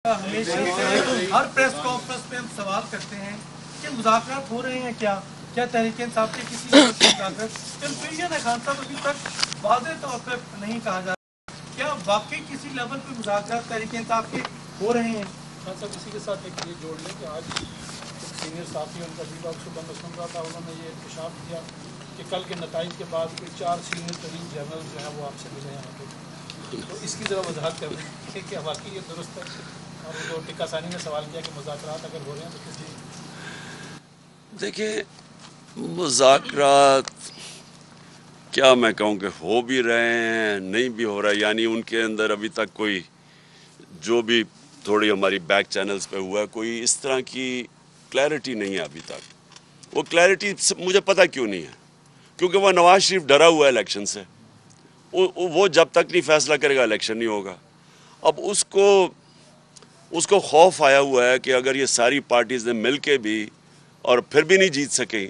ہمیشہ ہر press conference میں ہم سوال کرتے ہیں کہ مذاکرات ہو رہے ہیں کیا تحریک انصاف کے کسی کنفیوژن ہے خان صاحب، ابھی تک واضح طور پہ نہیں کہا جا رہا کیا واقعی کسی لیول پہ مذاکرات تحریک انصاف کے ہو رہے ہیں؟ خان صاحب اسی کے ساتھ ایک یہ جوڑ لیں کہ آج سینئر صحافی ان کا بھی صبح میں سن رہا تھا، انہوں نے یہ انکشاف کیا کہ کل کے نتائج کے بعد کوئی 4 سینئر ترین جرنل جو ہیں وہ آپ سے ملے یہاں پہ، تو اس کی ذرا وضاحت کر دیں کہ کیا واقعی یہ درست ہے؟ اور جو ٹکا ثانی نے سوال کیا کہ مذاکرات اگر ہو رہے ہیں تو کس لیے؟ دیکھیں، مذاکرات کیا میں کہوں کہ ہو بھی رہے ہیں نہیں بھی ہو رہا ہے، یعنی ان کے اندر ابھی تک کوئی جو بھی تھوڑی ہماری بیک چینلز پہ ہوا ہے کوئی اس طرح کی کلیئرٹی نہیں ہے ابھی تک۔ وہ کلیئرٹی مجھے پتہ کیوں نہیں ہے، کیونکہ وہ نواز شریف ڈرا ہوا ہے الیکشن سے، وہ جب تک نہیں فیصلہ کرے گا الیکشن نہیں ہوگا۔ اب اس کو خوف آیا ہوا ہے کہ اگر یہ ساری پارٹیز نے مل کے بھی اور پھر بھی نہیں جیت سکیں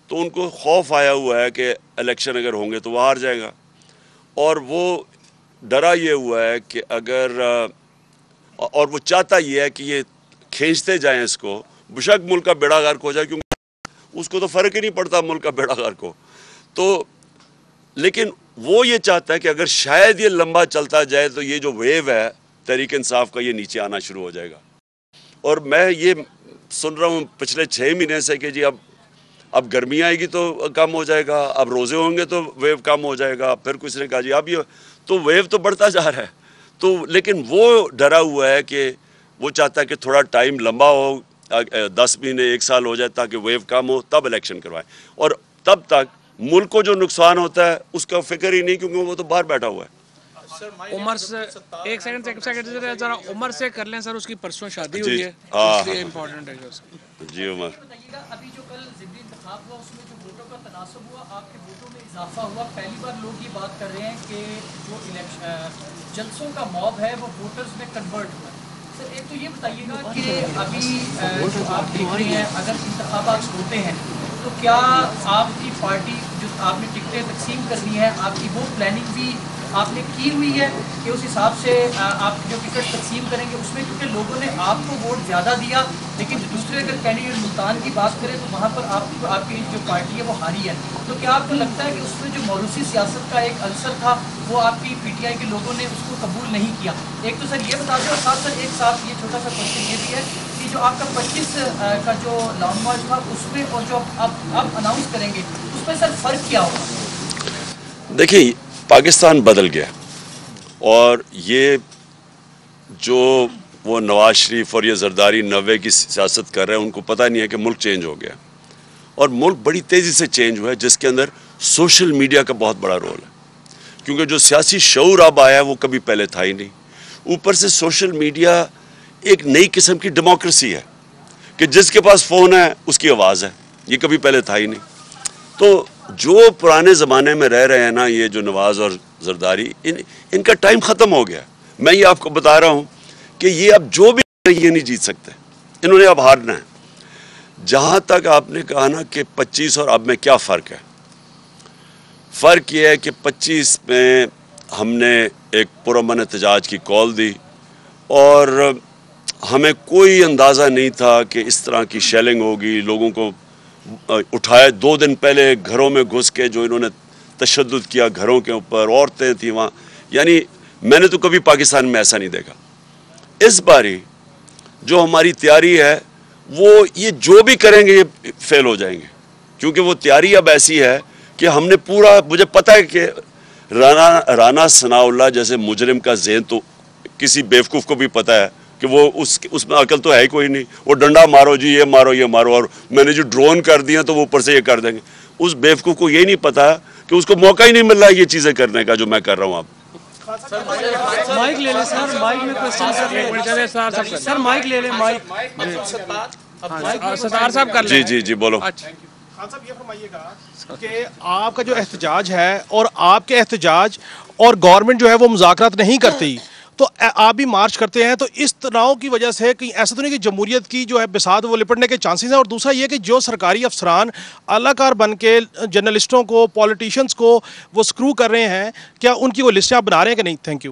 تو ان کو خوف آیا ہوا ہے کہ الیکشن اگر ہوں گے تو وہ ہار جائے گا، اور وہ ڈرا یہ ہوا ہے کہ اگر اور وہ چاہتا یہ ہے کہ یہ کھینچتے جائیں اس کو، بشک ملک کا بیڑا غرق ہو جائے، کیونکہ اس کو تو فرق ہی نہیں پڑتا ملک کا بیڑا غرق ہو تو، لیکن وہ یہ چاہتا ہے کہ اگر شاید یہ لمبا چلتا جائے تو یہ جو ویو ہے تحریک انصاف کا یہ نیچے آنا شروع ہو جائے گا۔ اور میں یہ سن رہا ہوں پچھلے 6 مہینے سے کہ جی اب گرمی آئے گی تو کم ہو جائے گا، اب روزے ہوں گے تو ویو کم ہو جائے گا، پھر کچھ نے کہا جی اب یہ تو ویو تو بڑھتا جا رہا ہے، تو لیکن وہ ڈرا ہوا ہے کہ وہ چاہتا ہے کہ تھوڑا ٹائم لمبا ہو، 10 مہینے 1 سال ہو جائے تاکہ ویو کم ہو تب الیکشن کروائے، اور تب تک ملک کو جو نقصان ہوتا ہے اس کا فکر ہی نہیں، کیونکہ وہ تو باہر بیٹھا ہوا ہے۔ عمر سے ایک سیکنڈ ذرا عمر سے کر لیں سر، اس کی پرسوں شادی ہوئی ہے، ہاں اس لیے امپورٹنٹ ہے۔ جی عمر، ابھی جو کل ضمنی انتخاب ہوا اس میں جو ووٹوں کا تناسب ہوا، آپ کے ووٹوں میں اضافہ ہوا، پہلی بار لوگ یہ بات کر رہے ہیں کہ جو جلسوں کا موب ہے وہ ووٹرز میں کنورٹ ہوا ہے۔ سر ایک تو یہ بتائیے گا کہ ابھی جو آپ دیکھ رہے ہیں اگر انتخابات ہوتے ہیں تو کیا آپ کی پارٹی جو آپ نے ٹکٹیں تقسیم کرنی ہے، آپ کی وہ پلاننگ بھی آپ نے کی ہوئی ہے کہ اس حساب سے آپ جو ٹکٹ تقسیم کریں گے اس میں، کیونکہ لوگوں نے آپ کو ووٹ زیادہ دیا لیکن دوسرے اگر کینڈیڈیٹ ملتان کی بات کریں تو وہاں پر آپ کی جو پارٹی ہے وہ ہاری ہے، تو کیا آپ کو لگتا ہے کہ اس میں جو موروثی سیاست کا ایک عنصر تھا وہ آپ کی پی ٹی آئی کے لوگوں نے اس کو قبول نہیں کیا؟ ایک تو سر یہ بتا دیں، اور ساتھ ساتھ ایک ساتھ یہ چھوٹا سا کوشچن یہ بھی ہے کہ جو آپ کا 25 کا جو لانگ مارچ تھا اس میں اور جو آپ اناؤنس کریں گے اس میں سر فرق کیا ہوگا؟ دیکھیں پاکستان بدل گیا، اور یہ جو وہ نواز شریف اور یہ زرداری 90 کی سیاست کر رہے ہیں ان کو پتہ نہیں ہے کہ ملک چینج ہو گیا، اور ملک بڑی تیزی سے چینج ہوا ہے جس کے اندر سوشل میڈیا کا بہت بڑا رول ہے، کیونکہ جو سیاسی شعور اب آیا ہے وہ کبھی پہلے تھا ہی نہیں، اوپر سے سوشل میڈیا ایک نئی قسم کی ڈیموکریسی ہے کہ جس کے پاس فون ہے اس کی آواز ہے، یہ کبھی پہلے تھا ہی نہیں۔ تو جو پرانے زمانے میں رہ رہے ہیں نا یہ جو نواز اور زرداری، ان کا ٹائم ختم ہو گیا۔ میں یہ آپ کو بتا رہا ہوں کہ یہ اب جو بھی یہ نہیں جیت سکتے، انہوں نے اب ہارنا ہے۔ جہاں تک آپ نے کہا نا کہ 25 اور اب میں کیا فرق ہے، فرق یہ ہے کہ 25 میں ہم نے ایک پرامن احتجاج کی کال دی، اور ہمیں کوئی اندازہ نہیں تھا کہ اس طرح کی شیلنگ ہوگی، لوگوں کو اٹھائے 2 دن پہلے گھروں میں گھس کے جو انہوں نے تشدد کیا گھروں کے اوپر، عورتیں تھیں وہاں، یعنی میں نے تو کبھی پاکستان میں ایسا نہیں دیکھا۔ اس باری جو ہماری تیاری ہے وہ یہ جو بھی کریں گے یہ فیل ہو جائیں گے، کیونکہ وہ تیاری اب ایسی ہے کہ ہم نے پورا، مجھے پتہ ہے کہ رانا ثناء اللہ جیسے مجرم کا ذہن تو کسی بیوقوف کو بھی پتہ ہے کہ وہ اس میں عقل تو ہے ہی کوئی نہیں، وہ ڈنڈا مارو جی، یہ مارو یہ مارو، اور میں نے جو ڈرون کر دیا تو وہ اوپر سے یہ کر دیں گے۔ اس بیوقوف کو یہ نہیں پتا کہ اس کو موقع ہی نہیں مل رہا ہے یہ چیزیں کرنے کا جو میں کر رہا ہوں۔ اب مائک لے لیں سر، مائک میں کوشچن سر، مائک لے لیں، مائک ستار صاحب کر لیں۔ جی بولو۔ خان صاحب یہ فرمائیے گا کہ آپ کا جو احتجاج ہے اور آپ کے احتجاج اور گورنمنٹ جو ہے وہ مذاکرات نہیں کرتی، تو آپ بھی مارچ کرتے ہیں، تو اس تناؤ کی وجہ سے کہیں ایسا تو نہیں کہ جمہوریت کی جو ہے بساط وہ لپٹنے کے چانسز ہیں؟ اور دوسرا یہ کہ جو سرکاری افسران اعلیٰ کار بن کے جرنلسٹوں کو، پولیٹیشنز کو وہ سکرو کر رہے ہیں، کیا ان کی وہ لسٹیں آپ بنا رہے ہیں کہ نہیں؟ Thank you.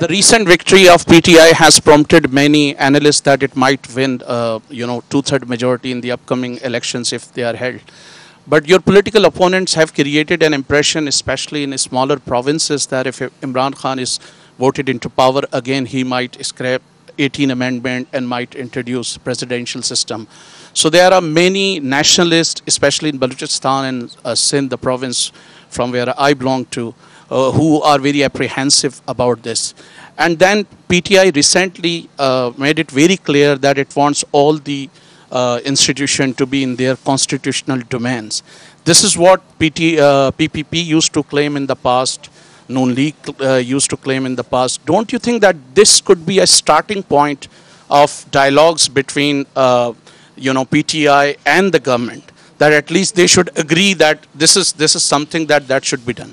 The recent victory of PTI has prompted many analysts that it might win, 2/3 majority in the upcoming elections if they are held. But your political opponents have created an impression, especially in smaller provinces, that if Imran Khan is voted into power again, he might scrap 18 amendment and might introduce presidential system. So there are many nationalists, especially in Balochistan and Sindh, the province from where I belong to, who are very apprehensive about this. And then PTI recently made it very clear that it wants all the institution to be in their constitutional domains. This is what PPP used to claim in the past, Noon League used to claim in the past. Don't you think that this could be a starting point of dialogues between PTI and the government, that at least they should agree that this is something that should be done?